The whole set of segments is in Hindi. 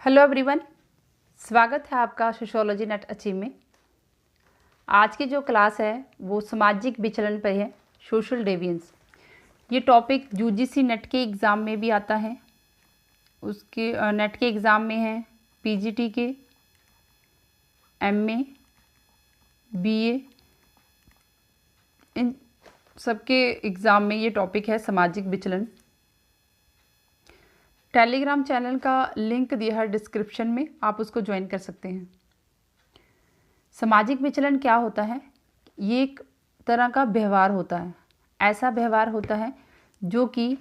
हेलो एवरीवन, स्वागत है आपका सोशियोलॉजी नेट अचीव में। आज की जो क्लास है वो सामाजिक विचलन पर है, सोशल डेविएंस। ये टॉपिक यूजीसी नेट के एग्ज़ाम में भी आता है, उसके नेट के एग्ज़ाम में है, पीजीटी के, एमए, बीए, इन सबके एग्ज़ाम में ये टॉपिक है सामाजिक विचलन। टेलीग्राम चैनल का लिंक दिया है डिस्क्रिप्शन में, आप उसको ज्वाइन कर सकते हैं। सामाजिक विचलन क्या होता है? ये एक तरह का व्यवहार होता है, ऐसा व्यवहार होता है जो कि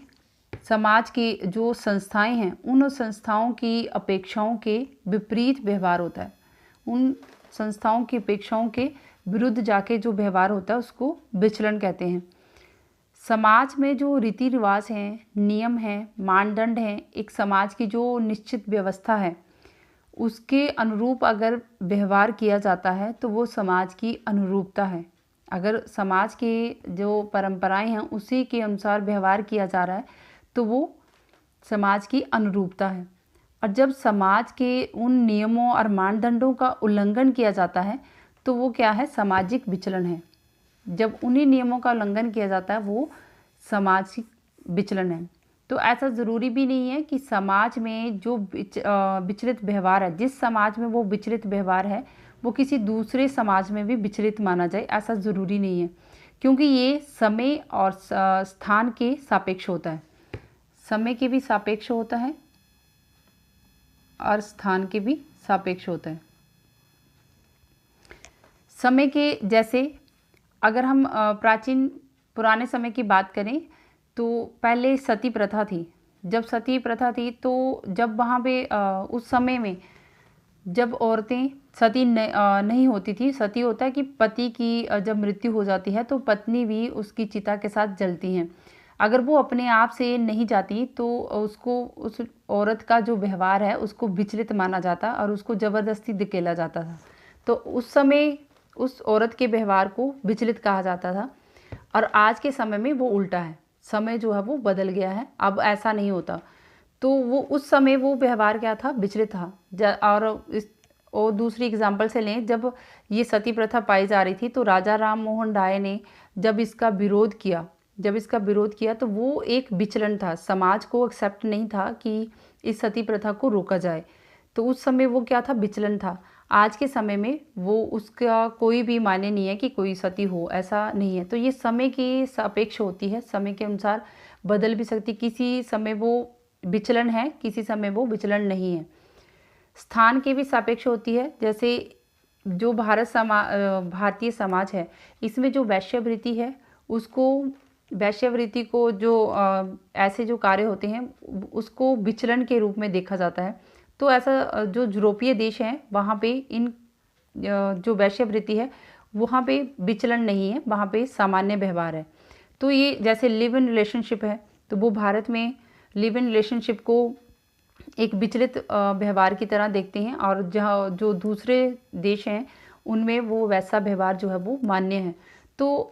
समाज की जो संस्थाएं हैं उन संस्थाओं की अपेक्षाओं के विपरीत व्यवहार होता है। उन संस्थाओं की अपेक्षाओं के विरुद्ध जाके जो व्यवहार होता है उसको विचलन कहते हैं। समाज में जो रीति रिवाज हैं, नियम हैं, मानदंड हैं, एक समाज की जो निश्चित व्यवस्था है उसके अनुरूप अगर व्यवहार किया जाता है तो वो समाज की अनुरूपता है। अगर समाज के जो परंपराएं हैं उसी के अनुसार व्यवहार किया जा रहा है तो वो समाज की अनुरूपता है। और जब समाज के उन नियमों और मानदंडों का उल्लंघन किया जाता है तो वो क्या है? सामाजिक विचलन है। जब उन्हीं नियमों का उल्लंघन किया जाता है वो सामाजिक विचलन है। तो ऐसा ज़रूरी भी नहीं है कि समाज में जो विचलित व्यवहार है, जिस समाज में वो विचलित व्यवहार है वो किसी दूसरे समाज में भी विचलित माना जाए, ऐसा ज़रूरी नहीं है, क्योंकि ये समय और स्थान के सापेक्ष होता है। समय के भी सापेक्ष होता है और स्थान के भी सापेक्ष होता है। समय के जैसे अगर हम पुराने समय की बात करें तो पहले सती प्रथा थी। जब सती प्रथा थी तो जब वहाँ पे उस समय में जब औरतें सती नहीं होती थी, सती होता है कि पति की जब मृत्यु हो जाती है तो पत्नी भी उसकी चिता के साथ जलती हैं। अगर वो अपने आप से नहीं जाती तो उसको, उस औरत का जो व्यवहार है उसको विचलित माना जाता और उसको ज़बरदस्ती धकेला जाता था। तो उस समय उस औरत के व्यवहार को विचलित कहा जाता था। और आज के समय में वो उल्टा है, समय जो है वो बदल गया है, अब ऐसा नहीं होता। तो वो उस समय वो व्यवहार क्या था? विचलित था। और दूसरी एग्जाम्पल से लें, जब ये सती प्रथा पाई जा रही थी तो राजा राम मोहन राय ने जब इसका विरोध किया तो वो एक विचलन था। समाज को एक्सेप्ट नहीं था कि इस सती प्रथा को रोका जाए, तो उस समय वो क्या था? विचलन था। आज के समय में वो उसका कोई भी मायने नहीं है कि कोई सती हो, ऐसा नहीं है। तो ये समय के सापेक्ष होती है, समय के अनुसार बदल भी सकती। किसी समय वो विचलन है, किसी समय वो विचलन नहीं है। स्थान के भी सापेक्ष होती है। जैसे जो भारतीय समाज है इसमें जो वैश्यवृत्ति है वैश्यवृत्ति को जो ऐसे जो कार्य होते हैं उसको विचलन के रूप में देखा जाता है। तो ऐसा जो यूरोपीय देश हैं वहाँ पे इन जो वैश्यवृत्ति है वहाँ पे विचलन नहीं है, वहाँ पे सामान्य व्यवहार है। तो ये जैसे लिव इन रिलेशनशिप है तो वो भारत में लिव इन रिलेशनशिप को एक विचलित व्यवहार की तरह देखते हैं, और जहाँ जो दूसरे देश हैं उनमें वो वैसा व्यवहार जो है वो मान्य है। तो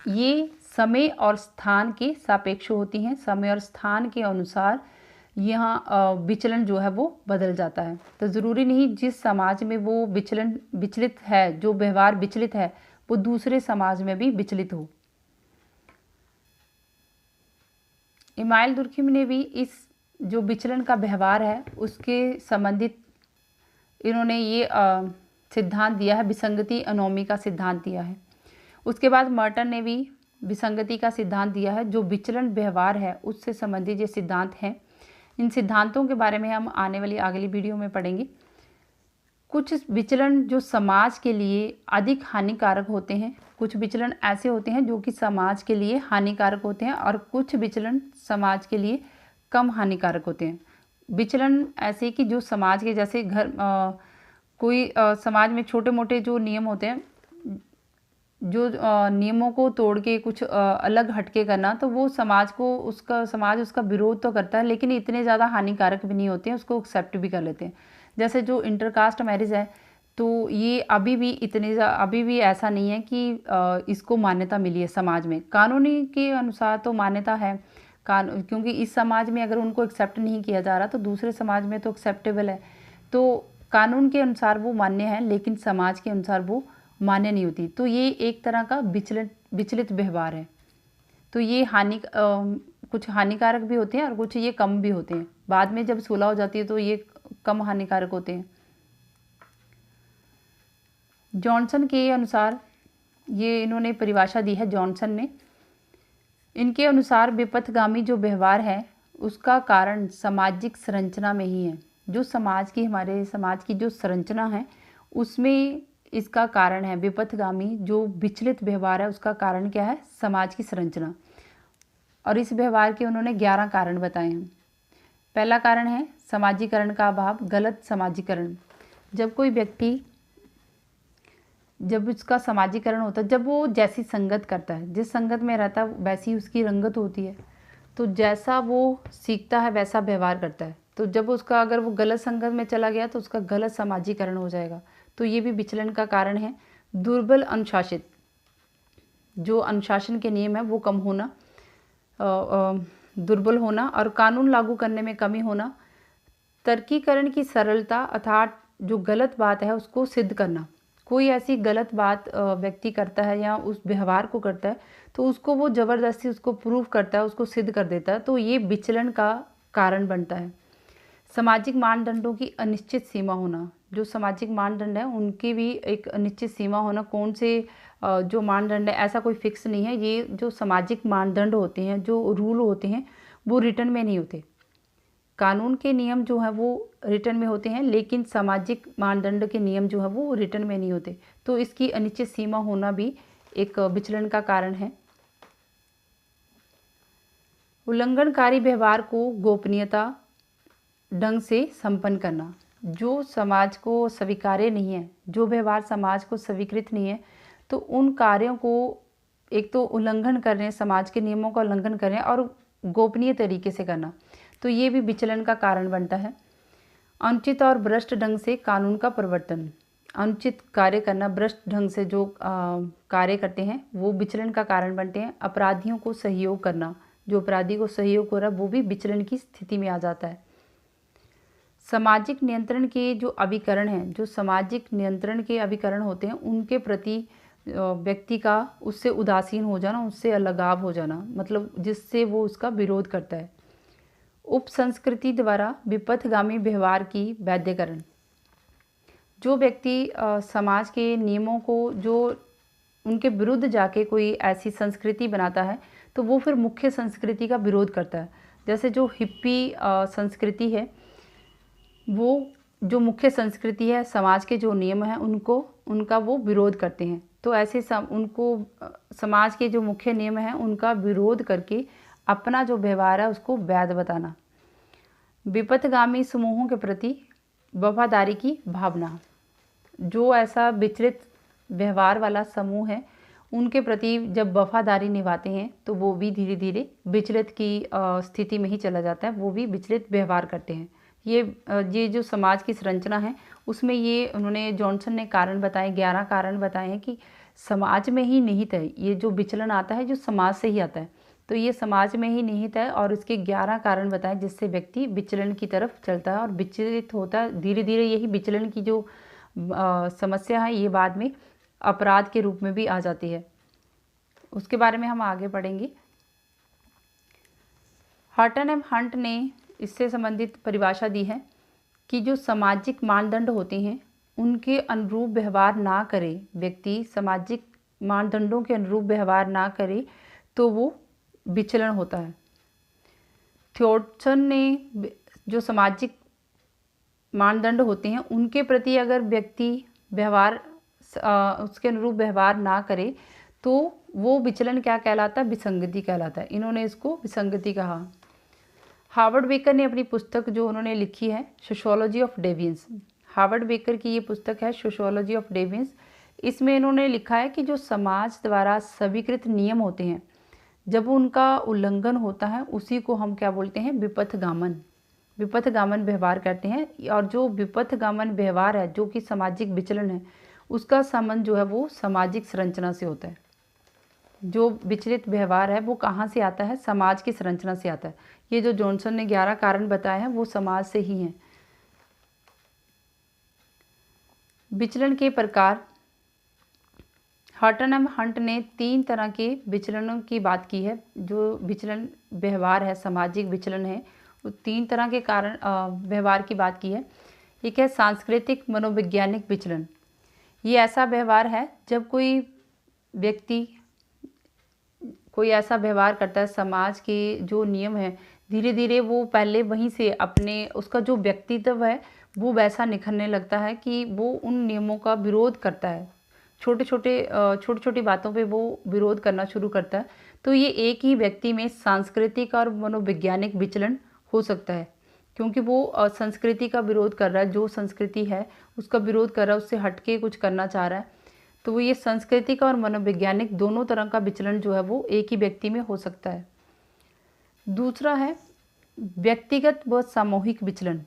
ये समय और स्थान के सापेक्ष होती हैं। समय और स्थान के अनुसार यहाँ विचलन जो है वो बदल जाता है। तो ज़रूरी नहीं जिस समाज में वो विचलित है, जो व्यवहार विचलित है, वो दूसरे समाज में भी विचलित हो। इमाइल दुर्खिम ने भी इस जो विचलन का व्यवहार है उसके संबंधित इन्होंने ये सिद्धांत दिया है, विसंगति अनोमी का सिद्धांत दिया है। उसके बाद मर्टन ने भी विसंगति का सिद्धांत दिया है। जो विचलन व्यवहार है उससे संबंधित ये सिद्धांत हैं। इन सिद्धांतों के बारे में हम आने वाली अगली वीडियो में पढ़ेंगे। कुछ विचलन जो समाज के लिए अधिक हानिकारक होते हैं, कुछ विचलन ऐसे होते हैं जो कि समाज के लिए हानिकारक होते हैं, और कुछ विचलन समाज के लिए कम हानिकारक होते हैं। विचलन ऐसे कि जो समाज के जैसे कोई समाज में छोटे मोटे जो नियम होते हैं, जो नियमों को तोड़ के कुछ अलग हटके करना, तो वो समाज उसका विरोध तो करता है लेकिन इतने ज़्यादा हानिकारक भी नहीं होते हैं, उसको एक्सेप्ट भी कर लेते हैं। जैसे जो इंटरकास्ट मैरिज है तो ये अभी भी ऐसा नहीं है कि इसको मान्यता मिली है समाज में। कानूनी के अनुसार तो मान्यता है, कानून, क्योंकि इस समाज में अगर उनको एक्सेप्ट नहीं किया जा रहा तो दूसरे समाज में तो एक्सेप्टेबल है। तो कानून के अनुसार वो मान्य है लेकिन समाज के अनुसार वो मान्य नहीं होती। तो ये एक तरह का विचलित व्यवहार है। तो ये कुछ हानिकारक भी होते हैं और कुछ ये कम भी होते हैं। बाद में जब सुलह हो जाती है तो ये कम हानिकारक होते हैं। जॉनसन के अनुसार, ये इन्होंने परिभाषा दी है जॉनसन ने, इनके अनुसार विपथगामी जो व्यवहार है उसका कारण सामाजिक संरचना में ही है। जो हमारे समाज की जो संरचना है उसमें इसका कारण है। विपथगामी जो विचलित व्यवहार है उसका कारण क्या है? समाज की संरचना। और इस व्यवहार के उन्होंने 11 कारण बताए हैं। पहला कारण है समाजीकरण का अभाव, गलत समाजीकरण। जब कोई व्यक्ति, जब उसका समाजीकरण होता है, जब वो जैसी संगत करता है, जिस संगत में रहता है वैसी उसकी रंगत होती है, तो जैसा वो सीखता है वैसा व्यवहार करता है। तो जब उसका, अगर वो गलत संगत में चला गया तो उसका गलत समाजीकरण हो जाएगा। तो ये भी विचलन का कारण है। दुर्बल अनुशासित, जो अनुशासन के नियम है वो कम होना, दुर्बल होना और कानून लागू करने में कमी होना। तर्कीकरण की सरलता, अर्थात जो गलत बात है उसको सिद्ध करना। कोई ऐसी गलत बात व्यक्ति करता है या उस व्यवहार को करता है तो उसको वो ज़बरदस्ती उसको प्रूव करता है, उसको सिद्ध कर देता है, तो ये विचलन का कारण बनता है। सामाजिक मानदंडों की अनिश्चित सीमा होना, जो सामाजिक मानदंड है उनकी भी एक अनिश्चित सीमा होना। कौन से जो मानदंड है, ऐसा कोई फिक्स नहीं है। ये जो सामाजिक मानदंड होते हैं, जो रूल होते हैं, वो रिटर्न में नहीं होते। कानून के नियम जो है वो रिटर्न में होते हैं लेकिन सामाजिक मानदंड के नियम जो है वो रिटर्न में नहीं होते। तो इसकी अनिश्चित सीमा होना भी एक विचलन का कारण है। उल्लंघनकारी व्यवहार को गोपनीयता ढंग से संपन्न करना। जो समाज को स्वीकार्य नहीं है, जो व्यवहार समाज को स्वीकृत नहीं है, तो उन कार्यों को एक तो उल्लंघन कर रहे हैं, समाज के नियमों का उल्लंघन कर रहे हैं और गोपनीय तरीके से करना, तो ये भी विचलन का कारण बनता है। अनुचित और भ्रष्ट ढंग से कानून का प्रवर्तन, अनुचित कार्य करना, भ्रष्ट ढंग से जो कार्य करते हैं वो विचलन का कारण बनते हैं। अपराधियों को सहयोग करना, जो अपराधी को सहयोग हो रहा है वो भी विचलन की स्थिति में आ जाता है। सामाजिक नियंत्रण के जो अभिकरण हैं, जो सामाजिक नियंत्रण के अभिकरण होते हैं उनके प्रति व्यक्ति का उससे उदासीन हो जाना, उससे अलगाव हो जाना, मतलब जिससे वो उसका विरोध करता है। उपसंस्कृति द्वारा विपथगामी व्यवहार की वैध्यकरण, जो व्यक्ति समाज के नियमों को, जो उनके विरुद्ध जाके कोई ऐसी संस्कृति बनाता है तो वो फिर मुख्य संस्कृति का विरोध करता है। जैसे जो हिप्पी संस्कृति है, वो जो मुख्य संस्कृति है, समाज के जो नियम हैं उनका वो विरोध करते हैं। तो ऐसे उनको समाज के जो मुख्य नियम हैं उनका विरोध करके अपना जो व्यवहार है उसको वैध बताना। विपथगामी समूहों के प्रति वफादारी की भावना, जो ऐसा विचलित व्यवहार वाला समूह है उनके प्रति जब वफादारी निभाते हैं तो वो भी धीरे धीरे विचलित की स्थिति में ही चला जाता है, वो भी विचलित व्यवहार करते हैं। ये जो समाज की संरचना है उसमें ये उन्होंने, जॉनसन ने कारण बताए, 11 कारण बताए हैं कि समाज में ही निहित है। ये जो विचलन आता है जो समाज से ही आता है, तो ये समाज में ही निहित है और इसके 11 कारण बताए जिससे व्यक्ति विचलन की तरफ चलता है और विचलित होता है। धीरे धीरे यही विचलन की जो समस्या है ये बाद में अपराध के रूप में भी आ जाती है। उसके बारे में हम आगे पढ़ेंगे। हॉटन एवं हंट ने इससे संबंधित परिभाषा दी है कि जो सामाजिक मानदंड होते हैं उनके अनुरूप व्यवहार ना करे, व्यक्ति सामाजिक मानदंडों के अनुरूप व्यवहार ना करे तो वो विचलन होता है। थ्योडसन ने जो सामाजिक मानदंड होते हैं उनके प्रति अगर व्यक्ति व्यवहार उसके अनुरूप व्यवहार ना करे तो वो विचलन क्या कहलाता है? विसंगति कहलाता है। इन्होंने इसको विसंगति कहा। हार्वर्ड बेकर ने अपनी पुस्तक जो उन्होंने लिखी है sociology of deviance, Harvard baker की ये पुस्तक है सोशियोलॉजी ऑफ डेवियंस। इसमें इन्होंने लिखा है कि जो समाज द्वारा स्वीकृत नियम होते हैं जब उनका उल्लंघन होता है उसी को हम क्या बोलते हैं? विपथगामन व्यवहार करते हैं। और जो विपथगामन व्यवहार है जो कि सामाजिक विचलन है उसका संबंध जो है वो सामाजिक संरचना से होता है। जो विचलित व्यवहार है वो कहाँ से आता है? समाज की संरचना से आता है। ये जो जॉनसन ने 11 कारण बताए हैं वो समाज से ही हैं। विचलन के प्रकार, हॉटन एंड हंट ने 3 तरह के विचलनों की बात की है। जो विचलन व्यवहार है, सामाजिक विचलन है, वो 3 तरह के कारण व्यवहार की बात की है। एक है सांस्कृतिक मनोवैज्ञानिक विचलन। ये ऐसा व्यवहार है जब कोई व्यक्ति कोई ऐसा व्यवहार करता है, समाज के जो नियम हैं धीरे धीरे वो पहले वहीं से अपने उसका जो व्यक्तित्व है वो वैसा निखरने लगता है कि वो उन नियमों का विरोध करता है। छोटे छोटी बातों पे वो विरोध करना शुरू करता है। तो ये एक ही व्यक्ति में सांस्कृतिक और मनोवैज्ञानिक विचलन हो सकता है, क्योंकि वो संस्कृति का विरोध कर रहा है, जो संस्कृति है उसका विरोध कर रहा है, उससे हटके कुछ करना चाह रहा है। तो वो ये सांस्कृतिक और मनोवैज्ञानिक दोनों तरह का विचलन जो है वो एक ही व्यक्ति में हो सकता है। दूसरा है व्यक्तिगत व सामूहिक विचलन।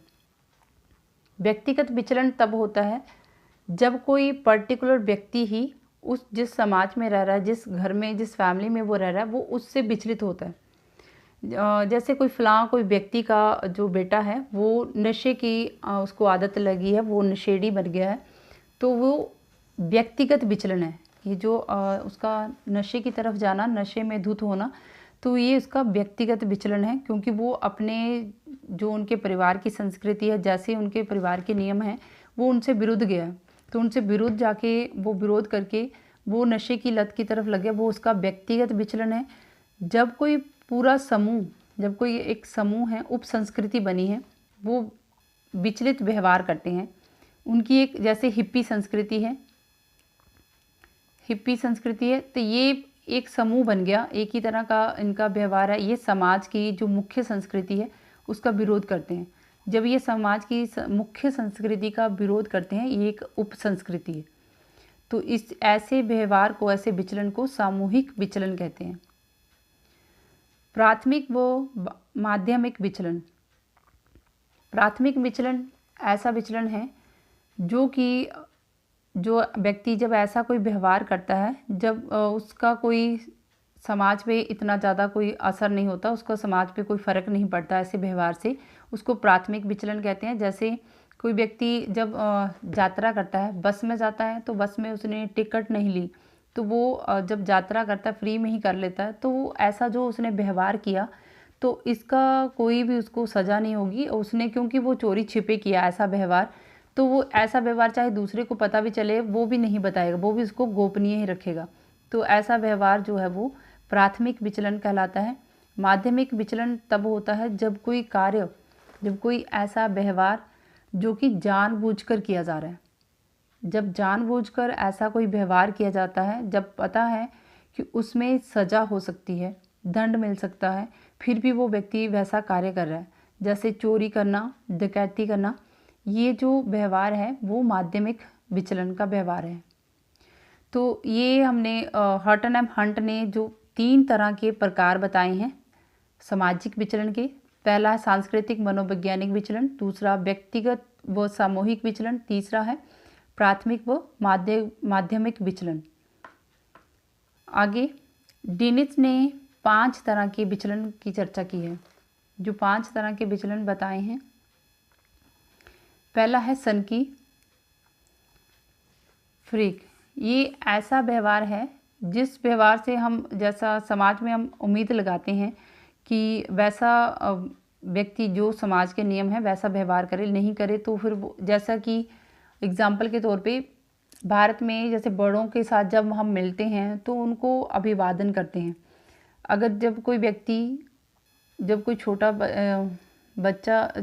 व्यक्तिगत विचलन तब होता है जब कोई पर्टिकुलर व्यक्ति ही उस जिस समाज में रह रहा है, जिस घर में, जिस फैमिली में वो रह रहा है, वो उससे विचलित होता है। जैसे कोई व्यक्ति का जो बेटा है वो नशे की उसको आदत लगी है, वो नशेड़ी बन गया है, तो वो व्यक्तिगत विचलन है। ये जो उसका नशे की तरफ जाना, नशे में धुत होना, तो ये उसका व्यक्तिगत विचलन है, क्योंकि वो अपने जो उनके परिवार की संस्कृति है, जैसे उनके परिवार के नियम हैं, वो उनसे विरुद्ध गया है। तो उनसे विरुद्ध जाके वो विरोध करके वो नशे की लत की तरफ लग गया, वो उसका व्यक्तिगत विचलन है। जब कोई पूरा समूह, जब कोई एक समूह है, उप संस्कृति बनी है, वो विचलित व्यवहार करते हैं। उनकी एक जैसे हिप्पी संस्कृति है, तो ये एक समूह बन गया, एक ही तरह का इनका व्यवहार है। ये समाज की जो मुख्य संस्कृति है उसका विरोध करते हैं। जब ये समाज की मुख्य संस्कृति का विरोध करते हैं, ये एक उप संस्कृति है, तो इस ऐसे व्यवहार को, ऐसे विचलन को सामूहिक विचलन कहते हैं। प्राथमिक व माध्यमिक विचलन। प्राथमिक विचलन ऐसा विचलन है जो व्यक्ति जब ऐसा कोई व्यवहार करता है, जब उसका कोई समाज पे इतना ज़्यादा कोई असर नहीं होता, उसका समाज पे कोई फ़र्क नहीं पड़ता ऐसे व्यवहार से, उसको प्राथमिक विचलन कहते हैं। जैसे कोई व्यक्ति जब यात्रा करता है, बस में जाता है, तो बस में उसने टिकट नहीं ली, तो वो जब यात्रा करता है फ्री में ही कर लेता है, तो वो ऐसा जो उसने व्यवहार किया, तो इसका कोई भी उसको सज़ा नहीं होगी। उसने क्योंकि वो चोरी छिपे किया ऐसा व्यवहार, तो वो ऐसा व्यवहार चाहे दूसरे को पता भी चले वो भी नहीं बताएगा, वो भी उसको गोपनीय ही रखेगा। तो ऐसा व्यवहार जो है वो प्राथमिक विचलन कहलाता है। माध्यमिक विचलन तब होता है जब कोई ऐसा व्यवहार जो कि जानबूझकर किया जा रहा है, जब जानबूझकर ऐसा कोई व्यवहार किया जाता है, जब पता है कि उसमें सज़ा हो सकती है, दंड मिल सकता है, फिर भी वो व्यक्ति वैसा कार्य कर रहा है, जैसे चोरी करना, डकैती करना, ये जो व्यवहार है वो माध्यमिक विचलन का व्यवहार है। तो ये हमने हॉटन एंड हंट ने जो 3 तरह के प्रकार बताए हैं सामाजिक विचलन के। पहला है सांस्कृतिक मनोवैज्ञानिक विचलन, दूसरा व्यक्तिगत व सामूहिक विचलन, तीसरा है प्राथमिक व माध्यमिक विचलन। आगे डिनिस ने 5 तरह के विचलन की चर्चा की है। जो 5 तरह के विचलन बताए हैं, पहला है सनकी फ्रीक। ये ऐसा व्यवहार है जिस व्यवहार से हम, जैसा समाज में हम उम्मीद लगाते हैं कि वैसा व्यक्ति जो समाज के नियम है वैसा व्यवहार करे, नहीं करे तो फिर वो, जैसा कि एग्जाम्पल के तौर पे भारत में जैसे बड़ों के साथ जब हम मिलते हैं तो उनको अभिवादन करते हैं। अगर जब कोई छोटा बच्चा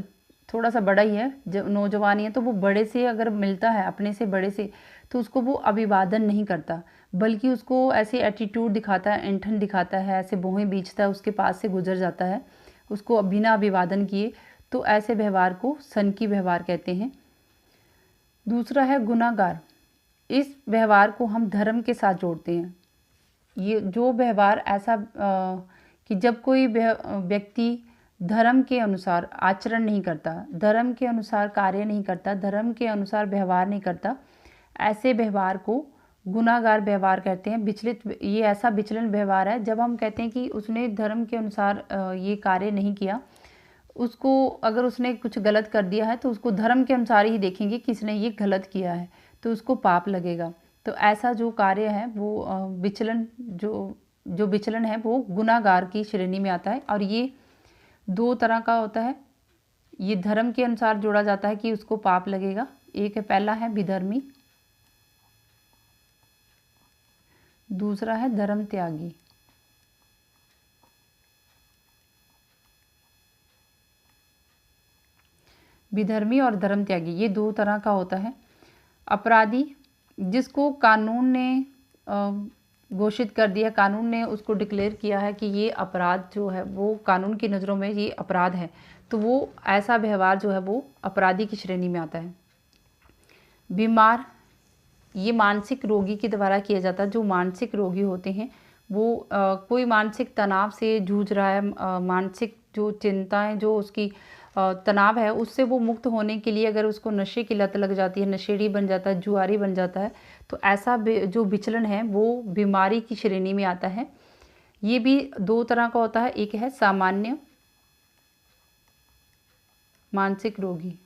थोड़ा सा बड़ा ही है, जब नौजवान ही है, तो वो बड़े से अगर मिलता है, अपने से बड़े से, तो उसको वो अभिवादन नहीं करता, बल्कि उसको ऐसे एटीट्यूड दिखाता है, ऐंठन दिखाता है, ऐसे भौहें बीचता है, उसके पास से गुजर जाता है उसको बिना अभिवादन किए। तो ऐसे व्यवहार को सनकी व्यवहार कहते हैं। दूसरा है गुनाहगार। इस व्यवहार को हम धर्म के साथ जोड़ते हैं। ये जो व्यवहार ऐसा कि जब कोई व्यक्ति धर्म के अनुसार आचरण नहीं करता, धर्म के अनुसार कार्य नहीं करता, धर्म के अनुसार व्यवहार नहीं करता, ऐसे व्यवहार को गुनाहगार व्यवहार करते हैं। विचलित, ये ऐसा विचलन व्यवहार है जब हम कहते हैं कि उसने धर्म के अनुसार ये कार्य नहीं किया, उसको अगर उसने कुछ गलत कर दिया है तो उसको धर्म के अनुसार ही देखेंगे कि इसने ये गलत किया है तो उसको पाप लगेगा। तो ऐसा जो कार्य है वो विचलन, जो विचलन है वो गुनाहगार की श्रेणी में आता है। और ये दो तरह का होता है। ये धर्म के अनुसार जोड़ा जाता है कि उसको पाप लगेगा। एक है, पहला है विधर्मी, दूसरा है धर्म त्यागी। विधर्मी और धर्म त्यागी ये दो तरह का होता है। अपराधी जिसको कानून ने घोषित कर दिया, कानून ने उसको डिक्लेयर किया है कि ये अपराध जो है वो कानून की नज़रों में ये अपराध है, तो वो ऐसा व्यवहार जो है वो अपराधी की श्रेणी में आता है। बीमार, ये मानसिक रोगी के द्वारा किया जाता है। जो मानसिक रोगी होते हैं वो कोई मानसिक तनाव से जूझ रहा है, मानसिक जो चिंताएं, जो उसकी तनाव है उससे वो मुक्त होने के लिए अगर उसको नशे की लत लग जाती है, नशेड़ी बन जाता है, जुआरी बन जाता है, तो ऐसा जो विचलन है वो बीमारी की श्रेणी में आता है। ये भी दो तरह का होता है। एक है सामान्य मानसिक रोगी,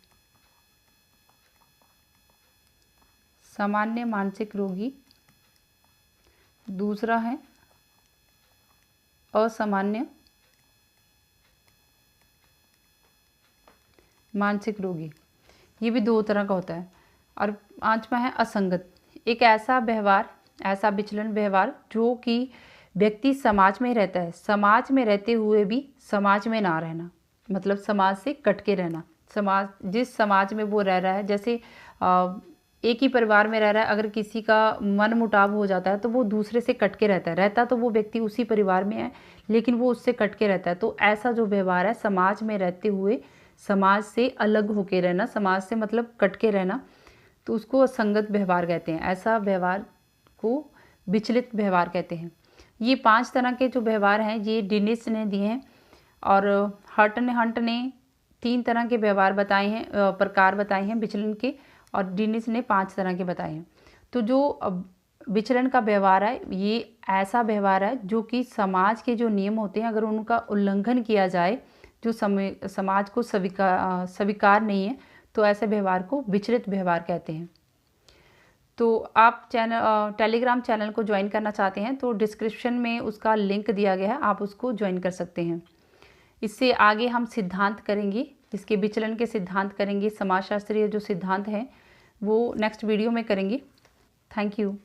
सामान्य मानसिक रोगी, दूसरा है असामान्य मानसिक रोगी। ये भी दो तरह का होता है। और पांचवा है असंगत, एक ऐसा व्यवहार, ऐसा विचलन व्यवहार जो कि व्यक्ति समाज में रहता है, समाज में रहते हुए भी समाज में ना रहना, मतलब समाज से कट के रहना। समाज, जिस समाज में वो रह रहा है, जैसे एक ही परिवार में रह रहा है, अगर किसी का मन मुटाव हो जाता है तो वो दूसरे से कट के रहता है, तो वो व्यक्ति उसी परिवार में है लेकिन वो उससे कट के रहता है। तो ऐसा जो व्यवहार है, समाज में रहते हुए समाज से अलग होके रहना, समाज से मतलब कट के रहना, तो उसको असंगत व्यवहार कहते हैं। ऐसा व्यवहार को विचलित व्यवहार कहते हैं। ये 5 तरह के जो व्यवहार हैं ये डिनिस ने दिए हैं और हंट ने 3 तरह के व्यवहार बताए हैं, प्रकार बताए हैं विचलन के, और डिनिस ने 5 तरह के बताए हैं। तो जो विचलन का व्यवहार है ये ऐसा व्यवहार है जो कि समाज के जो नियम होते हैं अगर उनका उल्लंघन किया जाए, जो समाज को स्वीकार नहीं है, तो ऐसे व्यवहार को विचलित व्यवहार कहते हैं। तो आप टेलीग्राम चैनल को ज्वाइन करना चाहते हैं तो डिस्क्रिप्शन में उसका लिंक दिया गया है, आप उसको ज्वाइन कर सकते हैं। इससे आगे हम सिद्धांत करेंगे, इसके विचलन के सिद्धांत करेंगे, समाजशास्त्रीय जो सिद्धांत हैं वो नेक्स्ट वीडियो में करेंगे। Thank you.